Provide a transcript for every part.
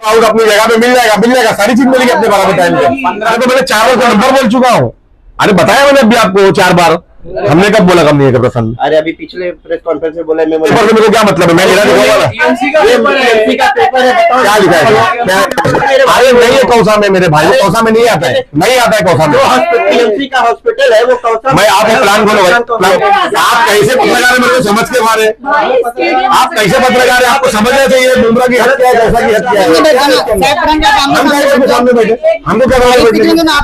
Out अपनी जगह पे मिल जाएगा, सारी चीज मिलेगी अपने बराबर टाइम पे। तो मैंने 4 बार नंबर बोल चुका हूँ। अरे बताया मैंने अभी आपको 4 बार। हमने कब बोला कम नहीं है प्रसन्न? अरे अभी पिछले प्रेस कॉन्फ्रेंस में बोला। मेरे को क्या मतलब है? मैं लिखा दिखाऊंगा क्या लिखा है? अरे नहीं है कौसा में मेरे भाई, कौसा में नहीं आता है, नहीं आता है कौसा में। टीएमसी का हॉस्पिटल है वो कौसा। मैं आप प्लान खोलो भाई, आप कैसे पत्रकार है मेरे को समझ के मारे, आप कैसे पत्रकार है? आपको समझना चाहिए बुमराह की हत्या है, कौसा की हत्या है। हम सामने बैठे, हमको क्या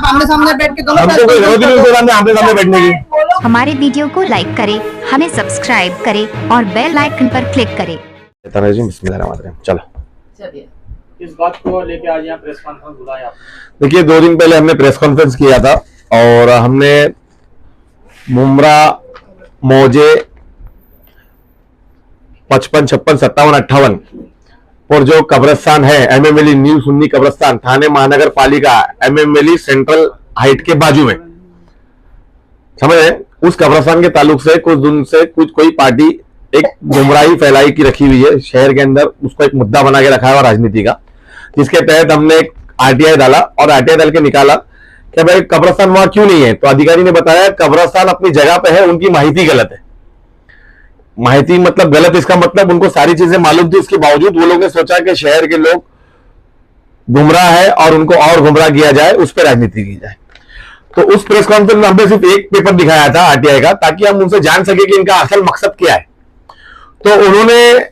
आमने सामने बैठ के हमको कोई जरूरत नहीं है आमने सामने बैठने की। हमारे वीडियो को लाइक करें, हमें सब्सक्राइब करें और बेल आइकन पर क्लिक करें। चलो इस बात को लेके आज यहाँ प्रेस कॉन्फ्रेंस बुलाया आपने? देखिए 2 दिन पहले हमने प्रेस कॉन्फ्रेंस किया था और हमने मुमरा, मौजे 55, 56, 57, 58 और जो कब्रिस्तान है एमएमएलई न्यू सुन्नी कब्रिस्तान थाने महानगर पालिका एमएमएलई सेंट्रल हाइट के बाजू में, समझ रहे? उस कब्रिस्तान के ताल्लुक से कुछ दिन से कोई पार्टी एक गुमराही फैलाई की रखी हुई है शहर के अंदर, उसको एक मुद्दा बना के रखा है राजनीति का, जिसके तहत हमने एक आरटीआई डाला और आरटीआई डाल के निकाला कि भाई कब्रिस्तान वहां क्यों नहीं है। तो अधिकारी ने बताया कब्रिस्तान अपनी जगह पे है, उनकी माहिती गलत है। माहिती मतलब गलत, इसका मतलब उनको सारी चीजें मालूम थी, इसके बावजूद वो लोगों ने सोचा कि शहर के लोग गुमराह है और उनको और गुमराह किया जाए, उस पर राजनीति की जाए। तो उस प्रेस कॉन्फ्रेंस में हमने सिर्फ एक पेपर दिखाया था आरटीआई का, ताकि हम उनसे जान सके कि इनका असल मकसद क्या है। तो उन्होंने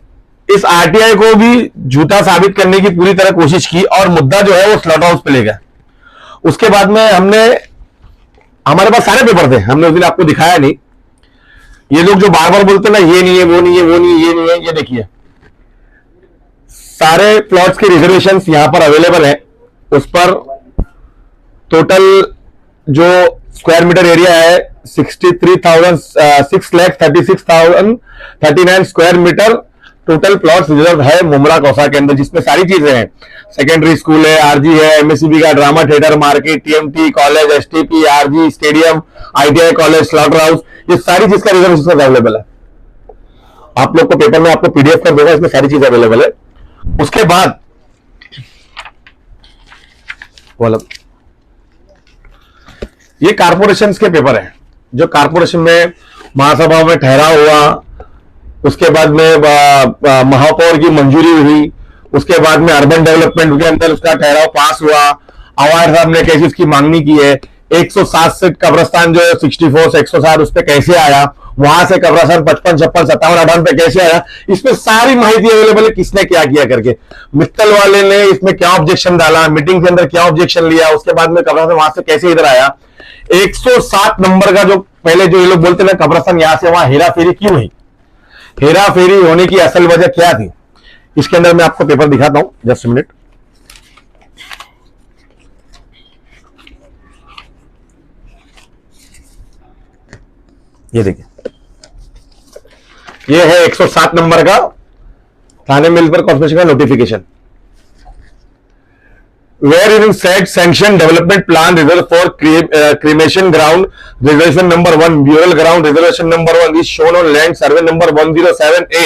इस आरटीआई को भी झूठा साबित करने की पूरी तरह कोशिश की और मुद्दा जो है वो स्लॉट हाउस पे ले गया। उसके बाद में हमारे पास सारे पेपर थे, हमने उस दिन आपको दिखाया नहीं। ये लोग जो बार बार बोलते ना ये नहीं है, वो नहीं है, वो नहीं है, ये नहीं है, ये देखिए सारे प्लॉट्स के रिजर्वेशंस यहां पर अवेलेबल है। उस पर टोटल जो स्क्वायर मीटर एरिया है 6,36,39 square metre total plots reserve है मुमरा कौसा के अंदर, जिसमें सारी चीजें हैं। सेकेंडरी स्कूल है, आरजी है, एमएससीबी का drama theatre, market, TMT college, STP, RG stadium, ITI college, slaughter house, ये सारी चीज का रिजर्वेशन अवेलेबल है। आप लोग को पेपर में आपको पीडीएफ कर देगा, इसमें सारी चीज अवेलेबल है। उसके बाद ये कारपोरेशन के पेपर हैं, जो कारपोरेशन में महासभा में ठहराव हुआ, उसके बाद में महापौर की मंजूरी हुई, उसके बाद में अर्बन डेवलपमेंट के अंदर उसका ठहराव पास हुआ, अवार्ड साहब ने कैसे उसकी मांगनी की है, 107 से कब्रिस्तान जो है 64 से 107 उस पर कैसे आया, वहां से कब्रिस्तान 55, 56, 57, 58 पे कैसे आया, इसमें सारी माहिती अवेलेबल है, किसने क्या किया करके। मित्तल वाले ने इसमें क्या ऑब्जेक्शन डाला, मीटिंग के अंदर क्या ऑब्जेक्शन लिया, उसके बाद में कब्रिस्तान वहां से कैसे इधर आया। 107 नंबर का जो पहले जो ये लोग बोलते ना कब्रिस्तान यहां से वहां हेरा फेरी क्यों हुई, हेरा फेरी होने की असल वजह क्या थी, इसके अंदर मैं आपको पेपर दिखाता हूं, जस्ट मिनट। ये देखिए, ये है 107 नंबर का थाने मिलकर कॉर्पोरेशन का notification. Where it is said sanction development plan reserved for cremation ground reservation number 1 burial ground reservation number 1 is shown on land survey number 107A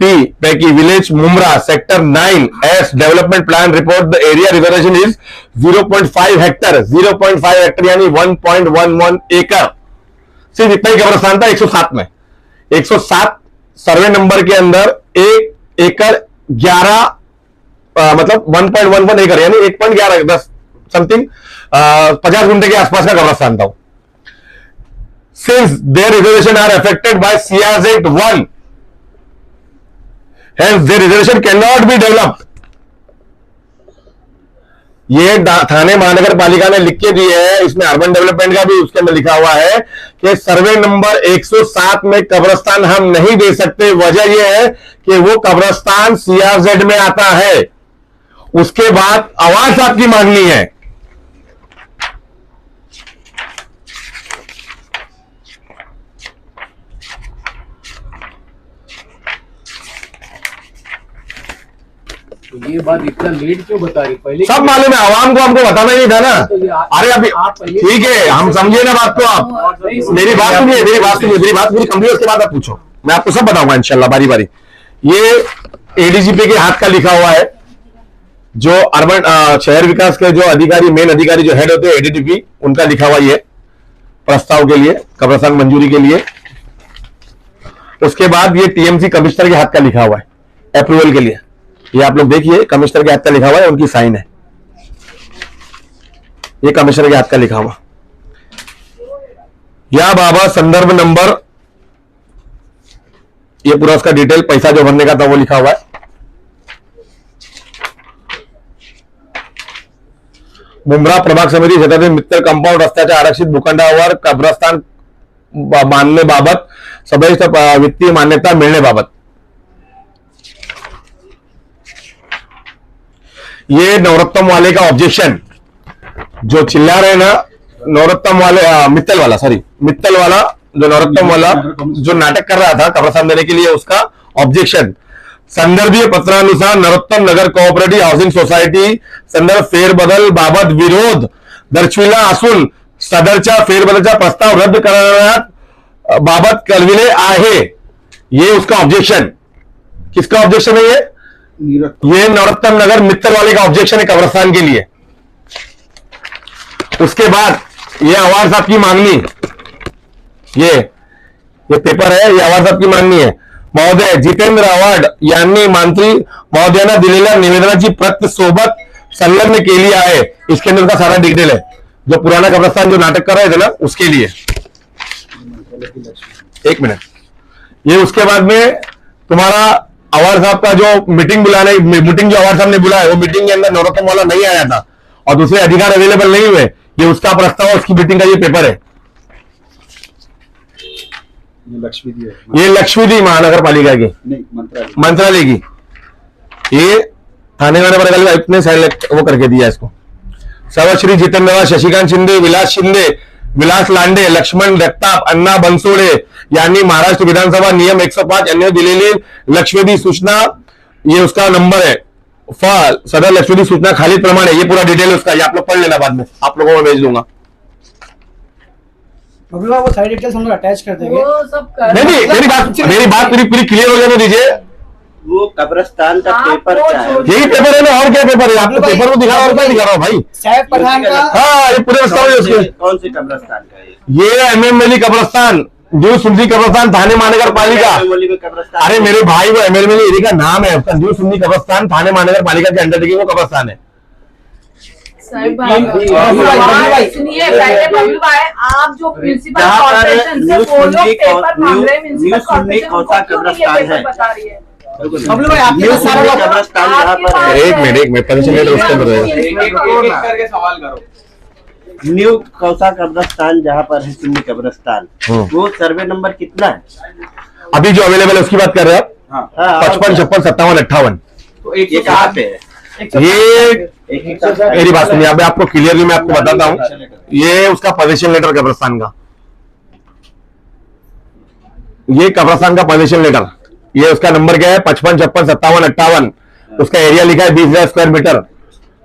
P Peki village Mumra sector 9 as development plan report the area reservation is 0.5 hectare 0.5 hectare यानी 1.11 एकड़। सिर्फ इतना ही कब्रिस्तान था 107 में। 107 survey number के अंदर 1 एकड़ 11 मतलब 1.11 एकड़ यानी 1.11 10 समथिंग 50 गुंठे के आसपास का कब्रिस्तान था। Since their reservation are affected by CRZ 1 hence their reservation can not be developed. ये थाने महानगर पालिका ने लिख के दी है, इसमें अर्बन डेवलपमेंट का भी उसके अंदर लिखा हुआ है कि सर्वे नंबर 107 में कब्रिस्तान हम नहीं दे सकते। वजह यह है कि वो कब्रिस्तान CRZ में आता है। उसके बाद आवाज आपकी मांगनी है। तो ये बात इतना लेट क्यों बता रही? पहले सब मालूम है, आवाम को हमको बताना ही था ना। अरे अभी ठीक है, हम समझे ना बात को। आप मेरी बात सुनिए, मेरी बात पूरी कंप्लीट, उसके बाद आप पूछो, मैं आपको सब बताऊंगा इंशाल्लाह बारी बारी। ये एडीजीपी के हाथ का लिखा हुआ है, जो अर्बन शहर विकास के जो अधिकारी, मेन अधिकारी जो हेड होते हैं एडीटीपी, उनका लिखा हुआ ये प्रस्ताव के लिए, कब्रिस्तान मंजूरी के लिए। उसके बाद ये टीएमसी कमिश्नर के हाथ का लिखा हुआ है अप्रूवल के लिए। ये आप लोग देखिए, कमिश्नर के हाथ का लिखा हुआ है, उनकी साइन है, ये कमिश्नर के हाथ का लिखा हुआ। या बाबा संदर्भ नंबर, ये पूरा उसका डिटेल, पैसा जो भरने का था वो लिखा हुआ है। मुंब्रा प्रभाग समिती क्षेत्रातील मित्तल कंपाऊंड रस्त्याच्या आरक्षित भूखंडावर कब्रस्तान बांधण्याबाबत सभेत वित्तीय मान्यता मिळण्याबाबत। ये नवरत्न वाले का ऑब्जेक्शन जो चिल्ला रहे ना, नवरत्न वाले मित्तल वाला, सॉरी मित्तल वाला, जो नवरत्न वाला जो नाटक कर रहा था कब्रस्तान देने के लिए, उसका ऑब्जेक्शन संदर्भीय पत्रानुसार नरोत्तम नगर कोऑपरेटिव्ह हाऊसिंग सोसायटी संदर्भ फेरबदल बाबत विरोध दर्शविला असून सदरच्या फेरबदलचा प्रस्ताव रद्द करण्यात बाबत कळविले आहे। ये उसका ऑब्जेक्शन, किसका ऑब्जेक्शन है ये नरोत्तम नगर मित्तल वाले का ऑब्जेक्शन है कब्रस्तान के लिए। उसके बाद ये अवार साहब की मांगनी, ये पेपर है, ये अवार साहब की मांगनी है। महोदय जितेंद्र आव्हाड यांनी मंत्री महोदयांना दिलेल्या निवेदनाची प्रत सोबत संलग्न केली आहे। इसके अंदर का सारा डिटेल है, जो पुराना कब्रिस्तान जो नाटक कर रहे थे ना, उसके लिए। एक मिनट, ये उसके बाद में तुम्हारा आव्हाड साहब का जो मीटिंग मीटिंग जो आव्हाड साहब ने बुलाया, वो मीटिंग के अंदर नरोत्तम वाला नहीं आया था और दूसरे अधिकार अवेलेबल नहीं हुए। ये उसका प्रस्ताव, उसकी मीटिंग का ये पेपर है। ये लक्ष्मीदी महानगर पालिका की, मंत्रालय की, ये थाने वाले आयुक्त ने वो करके दिया इसको। सर्वश्री जितेंद्र, शशिकांत शिंदे, विलास लांडे, लक्ष्मण जगताप, अण्णा बनसोडे यांनी महाराष्ट्र विधानसभा नियम 105 यांनी दिलेली लक्ष्मीदी सूचना, ये उसका नंबर है। सदर लक्ष्मीदी सूचना खाली प्रमाणे, ये पूरा डिटेल उसका, ये आप लोग पढ़ लेना, बाद में आप लोगों को भेज दूंगा। वो सारी डिटेल्स हम लोग अटैच कर देंगे। वो सब कर नहीं, मेरी बात पूरी क्लियर हो जाने दीजिए। वो कब्रिस्तान का पेपर क्या है? यही पेपर है ना, और क्या पेपर है? आपको पेपर को दिखा रहा, और क्या दिखा रहा हूँ भाई? साहब पठान का, हाँ, ये पूरे प्रस्ताव है उसके। कौन सी कब्रिस्तान का है? ये एमएमएलई कब्रिस्तान, न्यू सुन्नी कब्रिस्तान, थाने महानगर पालिका। कब्रिस्तान, अरे मेरे भाई, वो एमएलएमएलई एरिया का नाम है उसका, न्यू सुन्नी कब्रिस्तान, थाने महानगर पालिका के अंडरटेकिंग वो कब्रिस्तान है। सुनिए पहले बबलू भाई, आप जो म्यूनसिपल कॉर्पोरेशन से वो लोग पेपर मांग रहे हैं, म्यूनसिपल कॉर्पोरेशन उनको क्यों नहीं ये पेपर बता रही है? बबलू भाई आपके पास सारा कब्रिस्तान यहाँ पर है। एक मिनट परमिशन लेटर उसके अंदर रहेगा। करके सवाल करो। न्यू कौसा कब्रिस्तान जहाँ पर है, सुन्नी कब्रिस्तान, वो सर्वे नंबर कितना है? अभी जो अवेलेबल है उसकी बात कर रहे हैं आप? हाँ, 55, 56, 57, 58। तो ये कहाँ पे है? ये मेरी बात सुनिए, अब आपको क्लियरली मैं आपको बताता हूँ। ये उसका पोजीशन लेटर कब्रिस्तान का, ये कब्रिस्तान का पोजीशन लेटर, ये उसका नंबर क्या है? 55, 56, 57, 58। उसका एरिया लिखा है 20,000 स्क्वायर मीटर।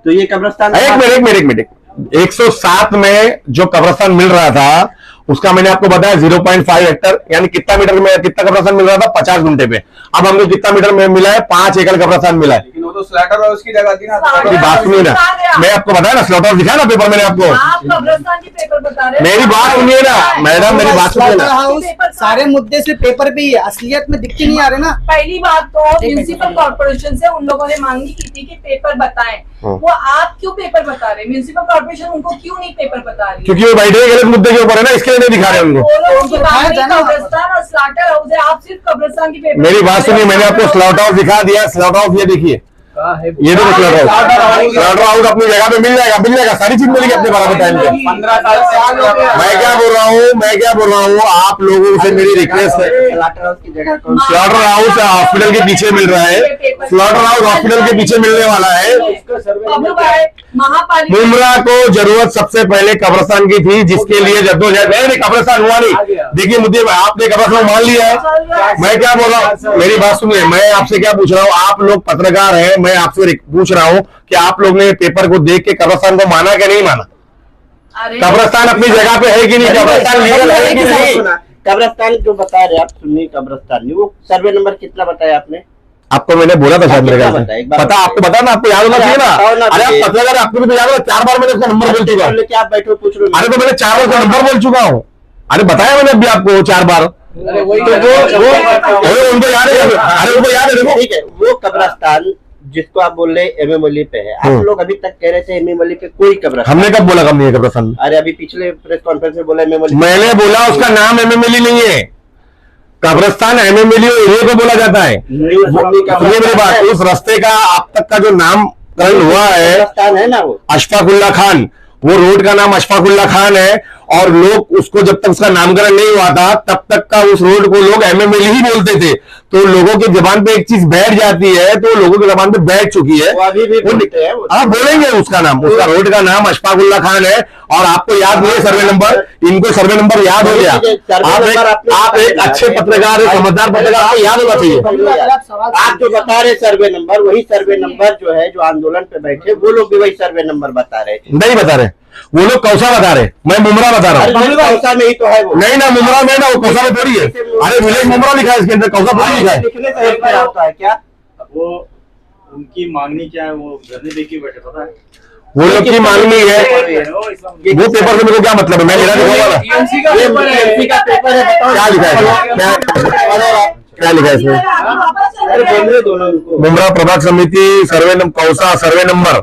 तो ये कब्रिस्तान एक मिनट 107 में जो कब्रिस्तान मिल रहा था उसका मैंने आपको बताया 0.5 हेक्टर, यानी कितना मीटर में कितना कब्रिस्तान मिल रहा था? 50 गुंठे पे। अब हमको कितना मीटर में मिला है? 5 एकड़ कब्रिस्तान मिला है। लेकिन वो तो स्लैटर और उसकी जगह थी ना। मेरी बात सुनिए ना, मैं आपको बताया ना, स्लॉट हाउस दिखाया ना पेपर मैंने आपको। आप कब्रिस्तान की पेपर बता रहे हैं। मेरी बात सुनिए ना मैडम, मेरी बात सुनिए ना। हाउस सारे मुद्दे से पेपर पे ही है, असलियत में दिखते नहीं आ रहे ना। पहली बात तो म्यूनसिपल कॉर्पोरेशन से उन लोगों ने मांगी की थी कि पेपर बताएं, वो आप क्यों पेपर बता रहे हैं? म्यूनसिपल कॉर्पोरेशन उनको क्यों नहीं पेपर बता रही? क्योंकि वो बैठे गलत मुद्दे के ऊपर है ना, इसके लिए नहीं दिखा रहे उनको। कब्रिस्तान और स्लॉटर हाउस है, आप सिर्फ कब्रिस्तान की पेपर। मेरी बात सुनिए, मैंने आपको स्लॉट हाउस दिखा दिया। स्लॉट हाउस ये देखिए, ये देखो स्लॉट हाउस अपनी जगह पे मिल जाएगा, सारी चीज मिलेगी अपने बराबर टाइम पे। 15 साल मैं क्या बोल रहा हूँ आप लोगों से मेरी रिक्वेस्ट है। स्लॉटर हाउस की जगह कौन सी? स्लॉटर हाउस हॉस्पिटल के पीछे मिल रहा है, स्लॉटर हाउस हॉस्पिटल के पीछे मिलने वाला है। मुमरा को जरूरत सबसे पहले कब्रिस्तान की थी, जिसके लिए जद्दोजहद नहीं, कब्रिस्तान हुआ नहीं। देखिए मुद्दे आपने कब्रिस्तान मान लिया है। मैं क्या बोल रहा हूँ, मेरी बात सुनिए, मैं आपसे क्या पूछ रहा हूँ, आप लोग पत्रकार हैं, मैं आपसे पूछ रहा हूँ कि आप लोग ने पेपर को देख के कब्रिस्तान को माना कि नहीं माना? कब्रिस्तान अपनी जगह पे है कि नहीं? कब्रिस्तान लीगल है कि नहीं? कब्रिस्तान जो बता रहे आप, सुन्नी कब्रिस्तान, वो सर्वे नंबर कितना बताया आपने? आपको मैंने बोला था शायद मेरे क्या ख्याल बताया? से एक बार पता आपको बता ना, आपको याद होना चाहिए ना। बताओ ना अरे आप मुझे। पत्रकार, आपको भी तो याद होगा, 4 बार मैंने उसका नंबर बोल चुका हूँ। लेके आप बैठो, पूछ लो। अरे तो मैंने 4 बार उसका नंबर बोल चुका हूँ। अरे बताया मैंने अभी आपको 4 बार। अरे वही तो अरे उनको याद है, अरे उनको याद है, देखो। ठीक है, वो कब्रिस्तान जिसको आप बोल रहे एमएम अली पे है, आप लोग अभी तक कह रहे थे एमएम अली पे कोई कब्रिस्तान। हमने कब बोला कब नहीं है कब्रिस्तान? अरे अभी पिछले प्रेस कॉन्फ्रेंस में बोला एमएम अली। मैंने बोला उसका नाम एमएमएली नहीं है, कब्रिस्तान एमएमएली एरिया को बोला जाता है। सुनिए मेरी बात, उस रास्ते का अब तक का जो नामकरण हुआ है कब्रिस्तान है ना वो। अशफाकुल्ला खान, वो रोड का नाम अशफाकुल्ला खान है, और लोग उसको जब तक उसका नामकरण नहीं हुआ था तब तक का उस रोड को लोग एमएमएली ही बोलते थे। तो लोगों की जबान पे एक चीज बैठ जाती है, तो लोगों की जबान पे बैठ चुकी है, वो अभी भी बोलते हैं वो। आप बोलेंगे उसका नाम, उसका रोड का नाम अशफाकुल्ला खान है। और आपको याद नहीं है सर्वे नंबर, इनको सर्वे नंबर याद हो गया। आप एक अच्छे पत्रकार, समझदार पत्रकार, आपको याद होना चाहिए। आप जो बता रहे सर्वे नंबर, वही सर्वे नंबर जो है, जो आंदोलन पे बैठे वो लोग भी वही सर्वे नंबर बता रहे। नहीं बता रहे, वो लोग कौसा बता रहे, मैं मुमरा बता रहा हूँ। कौसा में ही तो है वो। नहीं ना, मुमरा में ना, वो कौसा में थोड़ी है। अरे विलेज मुमरा लिखा है इसके अंदर, कौसा थोड़ी लिखा है। लिखने से हेल्प क्या होता है क्या? वो उनकी मांगनी क्या है, वो धरने दे के बैठे, पता है? वो लोग की मांगनी है, वो वो पेपर से मेरे को क्या मतलब है, मैं मेरा दिखाऊंगा ना। ये TMC का पेपर है, बताओ। क्या लिखा है, क्या लिखा है इसमें? अरे बोल रहे दोनों उनको। मुमरा प्रभाग समिति सर्वे कौसा सर्वे नंबर,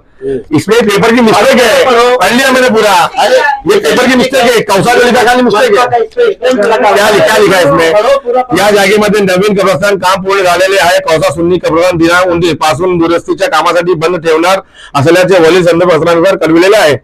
इसमें पेपर की मिस्टेक है, पढ़ लिया मैंने पूरा। अरे ये पेपर की मिस्टेक है, कौसा जो लिखा खाली मिस्टेक है। क्या लिखा है इसमें? या जागेमध्ये नवीन कब्रस्तान काम पूर्ण झालेले आहे, कौसा सुन्नी कब्रस्तान दिनांक 19 पासून दुरुस्तीच्या कामासाठी बंद ठेवणार असल्याचे वरील संदर्भ पत्रानुसार कळविलेले आहे।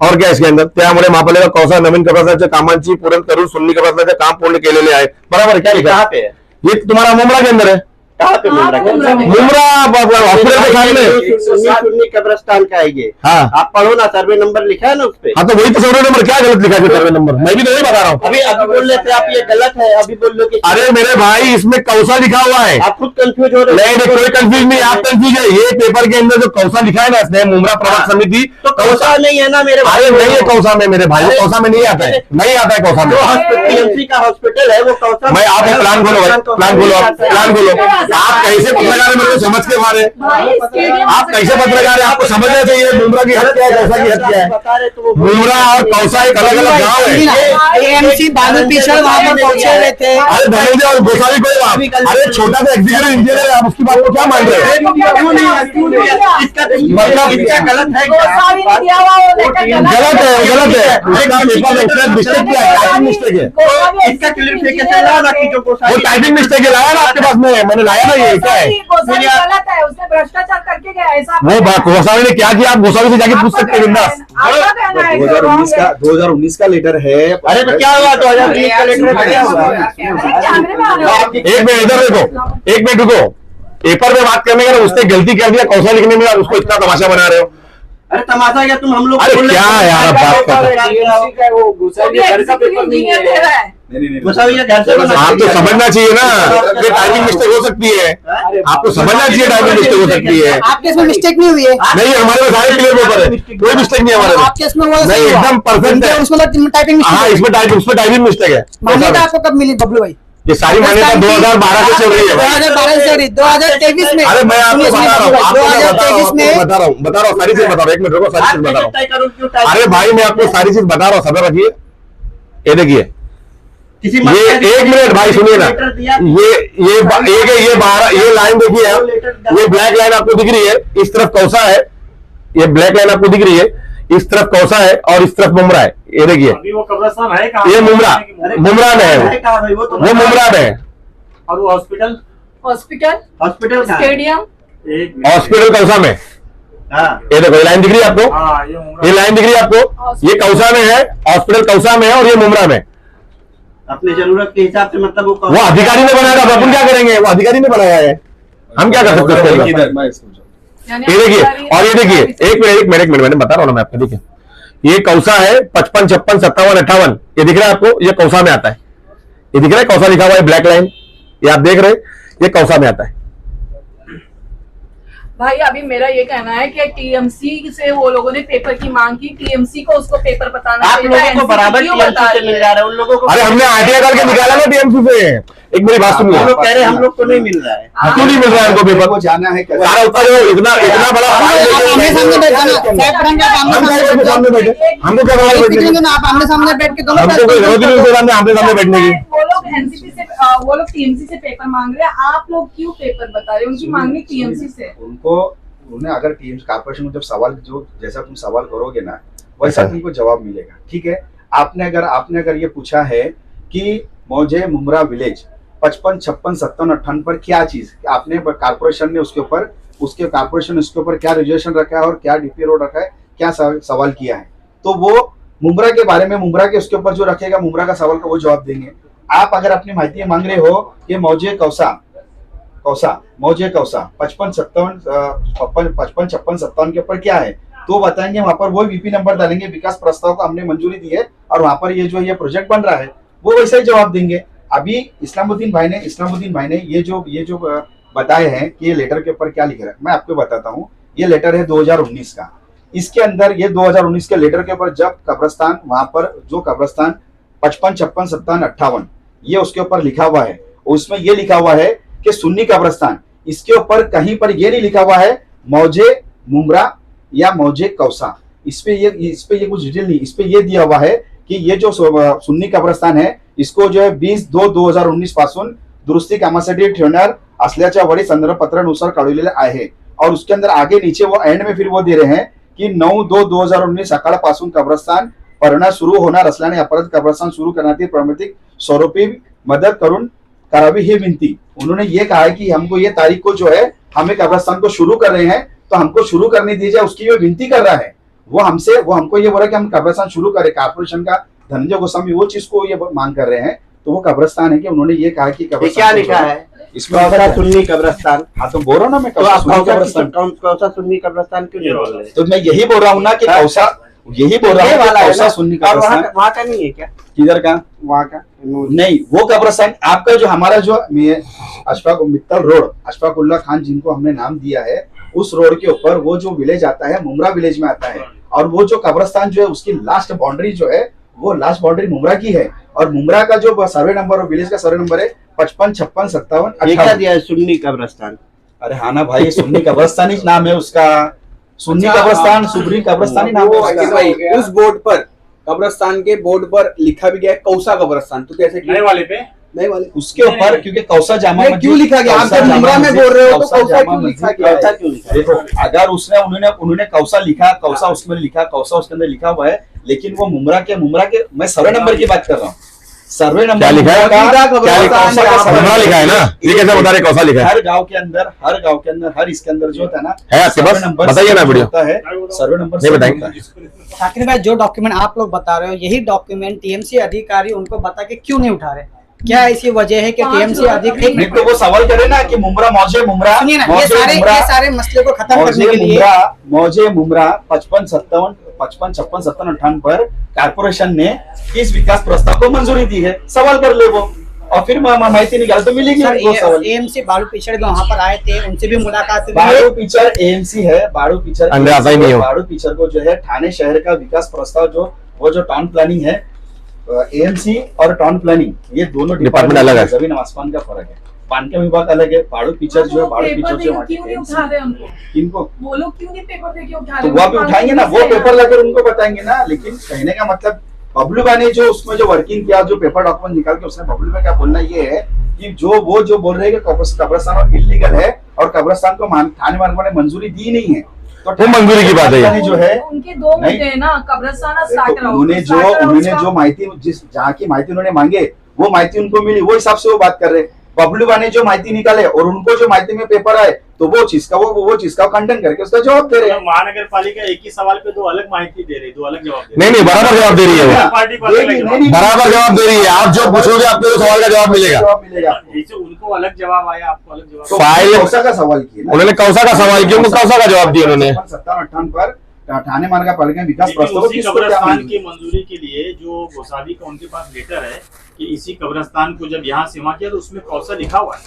और क्या इसके अंदर, त्यामुळे महापालिका कौसा नवीन कब्रस्तानच्या कामांची पूर्ण करून सुन्नी कब्रस्तानचे काम पूर्ण केलेले आहे। बराबर है, क्या लिखा कहाँ है? पे है? ये तुम्हारा मुमरा के अंदर है, कहाँ पे मुमरा? मुमरा हॉस्पिटल के सामने। सुन्नी कब्रिस्तान का है ये। हाँ आप पढ़ो ना, सर्वे नंबर लिखा है ना उस पे। हाँ, तो वही तो सर्वे नंबर, क्या गलत लिखा है सर्वे नंबर? मैं भी तो वही बता रहा हूँ। अभी बोल रहे थे आप ये गलत है, अभी बोल रहे हो कि अरे मेरे भाई, इसमें कौसा लिखा हुआ है। आप खुद कंफ्यूज हो रहे नहीं नहीं, कोई कंफ्यूज नहीं, आप कंफ्यूज है। ये पेपर के अंदर जो कौसा लिखा है ना इसने, मुमरा प्रभाग समिति, तो कौसा नहीं है ना मेरे भाई। अरे नहीं है कौसा में मेरे भाई, वो कौसा में नहीं आता है, नहीं आता है कौसा में। जो TMC का हॉस्पिटल है वो कौसा। मैं आप प्लान खोलो भाई, प्लान खोलो, प्लान खोलो। आप कैसे पत्रकार है, मेरे को समझ के मारे। आप कैसे पत्रकार है, आपको समझना चाहिए मुमरा की हद क्या है, कौसा की हद क्या है। बता रहे तो वो मुमरा और कौसा एक अलग अलग गाँव है। एएमसी बालू पिछड़ वहाँ पर पहुंचे हुए थे। अरे धनंजय और गोसावी कोई बात, अरे छोटा सा एग्जीक्यूटिव इंजीनियर है, आप उसकी बात को क्या मान रहे हैं? क्यों नहीं? इसका मतलब इसका गलत है। गलत है, उसका पेपर एक्सप्रेस मिस्टेक क्या है, टाइपिंग मिस्टेक है। इसका क्लियरिफिकेशन ला ना कि जो वो टाइपिंग मिस्टेक है, लाया ना आपके पास में, मैंने लाया ना, ये क्या है? गलत है, उसने भ्रष्टाचार करके गया ऐसा। वो गोसावी ने क्या किया, आप गोसावी से जाके पूछ सकते हैं बिंदास। 2019 का लेटर है। अरे तो क्या हुआ 2020 का लेटर में क्या हुआ? एक मिनट इधर देखो, एक मिनट रुको। पेपर में बात करने का ना, उसने गलती कर दिया कौसा लिखने में, और उसको इतना तमाशा बना रहे हो। अरे तमाशा क्या तुम हम लोग अरे क्या यार, आप बात कर रहे वो गोसावी घर का पेपर नहीं है। गोसावी का घर से बना। आपको समझना चाहिए ना, ये टाइपिंग मिस्टेक हो सकती है, आपको समझना चाहिए टाइपिंग मिस्टेक हो सकती है। आपके इसमें मिस्टेक नहीं हुई है? नहीं, हमारे में सारे क्लियर पेपर है, कोई मिस्टेक नहीं है हमारे में। आपके इसमें वो नहीं, एकदम परफेक्ट है। उसमें टाइपिंग हाँ, इसमें टाइपिंग मिस्टेक है। मान्यता आपको कब मिली बबलू भाई? ये सारी मान्यता 2012 से चल रही है भाई। 2012 से 2023 में। अरे मैं आपको बता रहा हूँ, 2023 में बता रहा हूँ, सारी चीज बता रहा हूँ, एक मिनट रुको, सारी चीज बता रहा हूँ। अरे भाई मैं आपको सारी चीज बता रहा हूँ, सबर रखिए। ये देखिए, ये एक मिनट भाई सुनिए ना, ये लाइन देखिए आप, ये ब्लैक लाइन आपको दिख रही है, इस तरफ कौसा है, ये ब्लैक लाइन आपको दिख रही है, इस तरफ कौसा है और इस तरफ मुमरा है। ये देखिए, अभी वो कब्रिस्तान है कहाँ? ये मुमरा में है, वो मुमरा में है। और वो hospital hospital stadium hospital Kausa में, ये देखो ये लाइन दिख रही है आपको, हाँ, ये मुमरा। ये लाइन दिख रही है आपको, ये कौसा में है, हॉस्पिटल कौसा में है, और ये मुमरा में। अपनी जरूरत के हिसाब से, मतलब वो अधिकारी ने बनाया था, अपन क्या करेंगे, वो अधिकारी ने बनाया है, हम क्या कर सकते हैं उसके अंदर? ये देखिए, और ये देखिए, एक मिनट मैंने बता रहा हूँ ना मैं आपको, देखिए ये कौसा है 55, 56, 57, 58, ये दिख रहा है आपको, ये कौसा में आता है, ये दिख रहा है कौसा लिखा हुआ है ब्लैक लाइन, ये आप देख रहे हैं, ये कौसा में आता है। भाई अभी मेरा ये कहना है कि टीएमसी से वो लोगों ने पेपर की मांग की, टीएमसी को उसको पेपर बताना आप लोगों को NCC बराबर क्यों टीएमसी बता से रही मिल है? जा रहा है, उन लोगों को अरे हमने आरटीआई करके निकाला ना टीएमसी से। एक मेरी बात सुनिए, वो लोग कह रहे हैं हम लोग को नहीं मिल रहा है। क्यों नहीं मिल रहा है इनको पेपर? को जाना है कैसे? सारा उत्तर जो इतना इतना बड़ा फाइल लेके आमने सामने बैठ जाना, साहब पढ़ेंगे आप आमने हम सामने कैसे सामने बैठे? हमको क्या बड़ा एक बैठने दिन की? आप आमने सामने बैठ के दोनों हमको कोई जरूरत ही नहीं उसके सामने आमने सामने बैठने की। वो लोग एनसीपी से वो लोग टीएमसी से पेपर मांग रहे हैं, आप लोग क्यों पेपर बता रहे हैं? उनकी मांगनी टीएमसी से। उनको उन्हें अगर टीम कॉर्पोरेशन में जब सवाल जो जैसा तुम सवाल करोगे ना वैसा अच्छा। तुमको जवाब मिलेगा, ठीक है। आपने अगर ये पूछा है कि मौजे मुमरा विलेज 55, 56, 57, 58 पर क्या चीज आपने कॉर्पोरेशन ने उसके ऊपर क्या रिजर्वेशन रखा है और क्या डीपी रोड रखा है, क्या सवाल किया है, तो वो मुमरा के बारे में मुमरा के उसके ऊपर जो रखेगा मुमरा का सवाल का वो जवाब देंगे। आप अगर अपनी माहिती मांग रहे हो कि मौजे कौसा 55, 56, 57 के ऊपर क्या है, तो बताएंगे वहां पर वो वीपी नंबर डालेंगे, विकास प्रस्ताव को हमने मंजूरी दी है और वहां पर ये प्रोजेक्ट बन रहा है, वो वैसे ही जवाब देंगे। अभी इस्लामुद्दीन भाई ने ये जो बताए हैं कि ये लेटर के ऊपर क्या लिख रहा है, मैं आपको बताता हूँ। ये लेटर है 2019 का। इसके अंदर ये 2019 के लेटर के ऊपर जब कब्रस्तान वहां पर जो कब्रस्तान 55, 56, 57, 58 ये उसके ऊपर लिखा हुआ है, उसमें ये लिखा हुआ है कि सुन्नी कब्रस्तान, इसके ऊपर कहीं पर ये नहीं लिखा हुआ है मौजे मुमरा या मौजे कौसा। इस पे ये कुछ डिटेल नहीं, इस पे ये दिया हुआ है कि ये जो सुन्नी कब्रस्तान है इसको जो है 20/2/2019 पासून दुरुस्ती कामासाठी ठेवणार असल्याच्या वडी संदर्भ पत्रानुसार कळवलेले आहे। और उसके अंदर आगे नीचे वो एंड में फिर वो दे रहे हैं कि 9/2/2019 सकाळपासून कब्रस्तान भरणा सुरू होणार असल्याने अपराध कब्रस्तान सुरू करण्यातील प्रमितिक स्वरूपी मदत करून करावी ही विनती। उन्होंने ये कहा है कि हमको ये तारीख को जो है हमें कब्रस्तान को शुरू कर रहे हैं तो हमको शुरू करने दीजिए, उसकी जो विनती कर रहा है वो हमको ये बोल रहा है कि हम कब्रस्तान शुरू करें। कॉर्पोरेशन का धनंजय गोस्वामी वो चीज को ये मांग कर रहे हैं, तो वो कब्रस्तान है कि उन्होंने ये कहा कि ये क्या लिखा है इसमें कौसा सुन्नी कब्रस्तान? हाँ तो बोल रहा हूँ ना मैं तो आप सुन्नी कब्रस्तान, कौसा सुन्नी कब्रस्तान क्यों नहीं बोल रहे? तो मैं यही बोल रहा हूँ ना कि कौसा, यही बोल रहा ये हूँ वाला कि है कौसा ना? सुन्नी और कब्रस्तान वहाँ का नहीं है क्या? किधर का वहाँ का नहीं, वो कब्रस्तान आपका जो हमारा जो अशफाक मित्तल रोड, अशफाक उल्लाह खान जिनको हमने नाम दिया है, उस रोड के ऊपर वो जो विलेज आता है मुमरा विलेज में आता है। और वो जो कब्रस्तान जो है उसकी लास्ट बाउंड्री जो है वो लास्ट बाउंड्री मुमरा की है। और मुमरा का जो सर्वे नंबर और विलेज का सर्वे नंबर है 55, 56, 57, ये क्या 58। दिया है सुन्नी कब्रस्तान? अरे हाँ ना भाई, सुन्नी कब्रस्तान ही नाम है उसका, सुन्नी कब्रस्तान, सुबरी कब्रस्तान ही नाम है अखिल उसका। भाई, उस बोर्ड पर कब्रस्तान के बोर्ड पर लिखा भी गया है कौसा कब्रस्तान, तो कैसे नए वाले पे नए वाले उसके ऊपर क्योंकि कौसा जामा नहीं, क्यों लिखा गया? आप कौसा जब जामा मुमरा में मस्जिद, बोल रहे हो तो कौसा कौसा जामा क्यों लिखा मस्जिद, गया है? कौसा क्यों लिखा है? देखो अगर उन्होंने कौसा लिखा, कौसा उसमें लिखा, कौसा उसके अंदर लिखा हुआ है, लेकिन वो मुमरा के मैं सर्वे नंबर की बात कर रहा हूँ। सर्वे नंबर क्या लिखा है? मुमरा का क्या लिखा कौसा का मुमरा लिखा है ना? ये कैसे बता रहे कौसा लिखा है? हर गांव के अंदर हर इसके अंदर जो होता है ना, है आपके पास? सर्वे नंबर बताइए ना वीडियो। होता है, सर्वे नंबर नहीं बताएंगे। होता है। शाकिर भाई, जो डॉक्यूमेंट आप लोग बता रहे हो यही डॉक्यूमेंट टीएमसी अधिकारी उनको बता के क्यों नहीं उठा रहे? क्या ऐसी वजह है कि टीएमसी अधिकारी नहीं तो वो सवाल करे ना कि मुमरा मौजे मुमरा सुनिए ना, ये मौजे सारे मसले को खत्म करने के लिए मौजे मुमरा 55, 56, 57, 58 पर कॉर्पोरेशन ने किस विकास प्रस्ताव को मंजूरी दी है, सवाल कर ले वो, और फिर माहिती निकाल तो मिलेगी सर। वो सवाल। एएमसी बालू पिछड़ जो वहाँ पर आए थे उनसे भी मुलाकात हुई। बाड़ू पिक्चर एएमसी है, बाड़ू पिक्चर अंदर आता ही नहीं हो। बाड़ू पिक्चर को जो है ठाणे शहर का विकास प्रस्ताव जो टाउन प्लानिंग है, एएमसी और टाउन प्लानिंग ये दोनों डिपार्टमेंट अलग है। जमीन आसमान का फर्क है। बांधकाम विभाग अलग है, बाड़ू पिक्चर जो है बाड़ू पिक्चर जो क्यों नहीं उठा रहे उनको? इनको वो लोग क्यों नहीं पेपर दे के उठा तो रहे? वो भी उठाएंगे ना, वो पेपर लेकर उनको बताएंगे ना। लेकिन कहने का मतलब बबलू भाई ने जो उसमें जो वर्किंग किया, जो पेपर डॉक्यूमेंट निकाल के उसने बबलू भाई का बोलना ये है कि जो बोल रहे हैं कि कब्रस्तान इलीगल है और कब्रस्तान को थाने मार्ग ने मंजूरी दी नहीं है, तो वो मंजूरी की बात है ये। जो है उनके दो मुद्दे हैं ना, कब्रस्तान स्टार्ट उन्होंने जो माहिती जहाँ की माहिती उन्होंने मांगे वो माहिती उनको मिली, वो हिसाब से वो बात कर रहे। बबलू भाई ने जो माहिती निकाले और उनको जो माहिती में पेपर आए तो वो चीज का खंडन करके उसका जवाब दे रहे हैं। महानगर पालिका एक ही सवाल पे दो अलग माहिती दे रही, दो अलग जवाब दे नहीं बराबर जवाब दे रही है वो, पार्टी को नहीं, अलग नहीं, जवाब। नहीं, बराबर जवाब दे रही है। आप जो पूछोगे आपको तो सवाल का जवाब मिलेगा। जवाब मिलेगा। जैसे उनको अलग जवाब आया, आपको अलग जवाब। तो फाइल- कौसा का सवाल किया ना? उन्होंने कौसा का सवाल किया, उनको कौसा का जवाब दिया उन्होंने। 57-58 पर ठाणे महानगर पालिका विकास लेकिन प्रस्ताव उसी किसको क्या कब्रस्तान मांगी? की मंजूरी के लिए जो गोसावी का उनके पास लेटर है कि इसी कब्रिस्तान को जब यहाँ से वहाँ किया तो उसमें कौन सा लिखा हुआ है?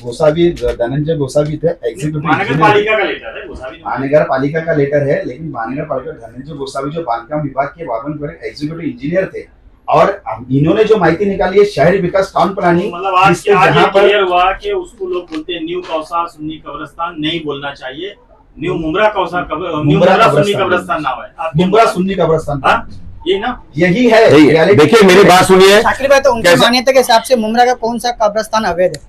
गोसावी, धनंजय गोसावी थे एग्जीक्यूटिव महानगर पालिका का लेटर है, गोसावी नहीं। महानगर पालिका का लेटर है, लेकिन महानगर पालिका धनंजय गोसावी जो बांधकाम विभाग के वागन एग्जीक्यूटिव इंजीनियर थे, और इन्होंने जो माहिती निकाली है शहरी विकास टाउन प्लानिंग, मतलब आज ये क्लियर हुआ कि उसको लोग बोलते हैं न्यू कौसा सुन्नी कब्रिस्तान, नहीं बोलना चाहिए, न्यू मुमरा कौसा मुमरा सुन्नी कब्रिस्तान नाम है, मुमरा सुन्नी कब्रिस्तान, ये ना यही है। देखिए मेरी बात सुनिए, शाकिर भाई, तो उनकी मान्यता के हिसाब से मुमरा का कौन सा कब्रिस्तान अवैध है?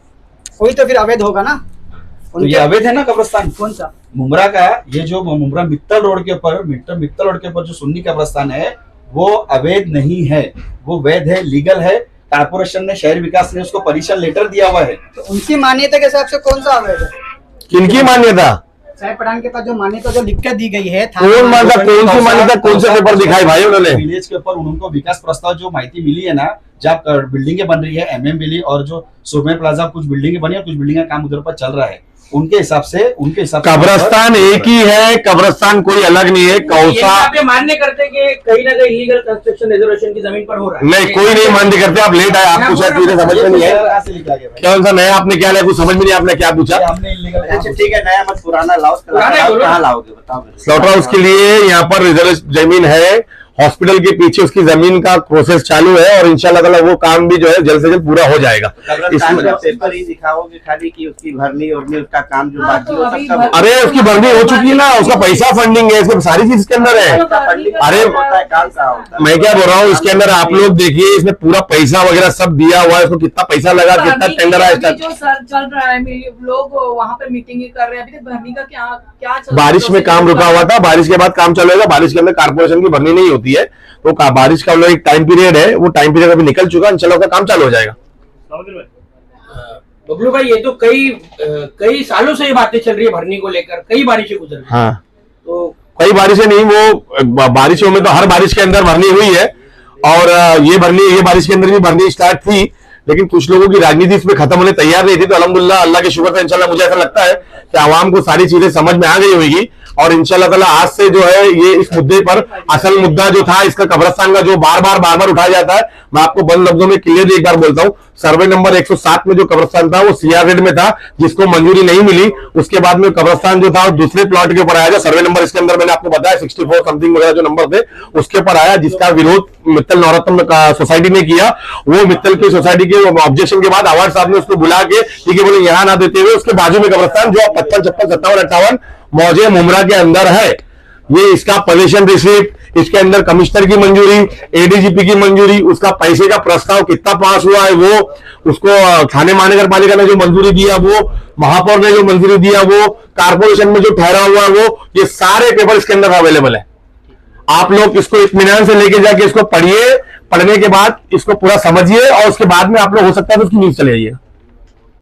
कोई तो फिर अवैध होगा ना। तो ये अवैध है ना कब्रिस्तान, कौन सा? मुमरा का, ये जो मुमरा मित्तल रोड के ऊपर, मित्तल रोड के ऊपर जो सुन्नी कब्रिस्तान है वो अवैध नहीं है, वो वैध है, लीगल है। कारपोरेशन ने, शहर विकास ने उसको परमिशन लेटर दिया हुआ है। तो उनकी मान्यता के हिसाब से कौन सा अवैध है? किनकी मान्यता? साहेब पठान के पास जो मान्यता जो लिख कर दी गई है, कौन मानता, कौन सी मान्यता, कौन से पेपर दिखाई भाई उन्होंने? विलेज के ऊपर उनको विकास प्रस्ताव जो माहिती मिली है ना, जब बिल्डिंगें बन रही है एमएम वैली और जो सुरमे प्लाजा, कुछ बिल्डिंगें बनी है, कुछ बिल्डिंग का काम उधर पर चल रहा है, उनके हिसाब से कब्रिस्तान एक ही है, कब्रिस्तान कोई अलग नहीं है। कौसा मान्य करते कि कहीं ना कहीं इलीगल कंस्ट्रक्शन रिजर्वेशन की जमीन पर हो रहा है? नहीं, कोई नहीं मान्य करते। आप लेट आए, आपको शायद चीजें समझ में नहीं है। कौन सा नया आपने क्या लिया, कुछ समझ में नहीं, आपने क्या पूछा? हमने इलीगल। अच्छा ठीक है, नया मत पुराना लाओ, कहाँ लाओगे बताओ। स्लॉटर हाउस के लिए यहाँ पर रिजर्व जमीन है, हॉस्पिटल के पीछे उसकी जमीन का प्रोसेस चालू है, और इंशाल्लाह ताला वो काम भी जो है जल्द से जल्द पूरा हो जाएगा। कब्रिस्तान का पेपर ही दिखाओगे खाली कि उसकी भरनी और उसका काम जो बाकी हो सकता है? अरे उसकी भरनी हो चुकी है ना, उसका पैसा फंडिंग है, इसमें सारी चीज इसके अंदर है। अरे मैं क्या बोल रहा हूँ, इसके अंदर आप लोग देखिए, इसमें पूरा पैसा वगैरह सब दिया हुआ है, इसको कितना पैसा लगा, कितना टेंडर आया। जो सर चल रहा है, लोग वहाँ पे मीटिंग कर रहे हैं, अभी तक भरनी का क्या चल रहा है? बारिश में काम रुका हुआ था, बारिश के बाद काम चलेगा। बारिश के अंदर कारपोरेशन की भरनी नहीं होती है, तो बारिश का एक टाइम पीरियड है, वो टाइम पीरियड अभी निकल चुका है, इंशाल्लाह उसका काम चालू हो जाएगा। बबलू भाई, ये तो कई सालों से ये बातें चल रही है भरनी को लेकर, कई बारिशें गुजर रही हैं। हाँ, तो कई बारिशें नहीं, वो बारिशों में तो हर बारिश के अंदर भरनी हुई है, और ये बारिश के अंदर भी भरनी स्टार्ट थी, लेकिन कुछ लोगों की राजनीति इसमें खत्म होने तैयार नहीं थी। तो अल्हम्दुलिल्लाह, अल्लाह के शुक्र से इंशाल्लाह मुझे ऐसा लगता है कि आवाम को सारी चीजें समझ में आ गई होगी, और इंशाल्लाह ताला आज से जो है ये इस मुद्दे पर, असल मुद्दा जो था इसका कब्रिस्तान का, जो बार बार उठाया जाता है, मैं आपको बंद लफ्जों में क्लियरली एक बार बोलता हूँ, सर्वे नंबर 107 में जो कब्रिस्तान था वो सीआरजेड में था, जिसको मंजूरी नहीं मिली। उसके बाद में कब्रिस्तान जो था दूसरे प्लॉट के ऊपर आया, जो सर्वे नंबर इसके अंदर मैंने आपको बताया 64 समथिंग वगैरह जो नंबर थे उसके ऊपर आया, जिसका विरोध मित्तल नवरत्न सोसाइटी ने किया। वो मित्तल की सोसाइटी के ऑब्जेक्शन के बाद अवार्ड साहब ने उसको बुला के, ठीक है बोले, यहाँ ना देते हुए उसके बाजू में कब्रिस्तान जो 55, 56, 57, 58 मौजे मुमरा के अंदर है, ये इसका पोजीशन रिसिप्ट, इसके अंदर कमिश्नर की मंजूरी, एडीजीपी की मंजूरी, उसका पैसे का प्रस्ताव कितना पास हुआ है वो, उसको थाने महानगर पालिका ने जो मंजूरी दिया वो, महापौर ने जो मंजूरी दिया वो, कारपोरेशन में जो ठहरा हुआ वो, ये सारे पेपर इसके अंदर अवेलेबल है। आप लोग इसको इत्मीनान से लेके जाके इसको पढ़िए, पढ़ने के बाद इसको पूरा समझिए, और उसके बाद में आप लोग हो सकता है तो उसकी न्यूज चले जाइए।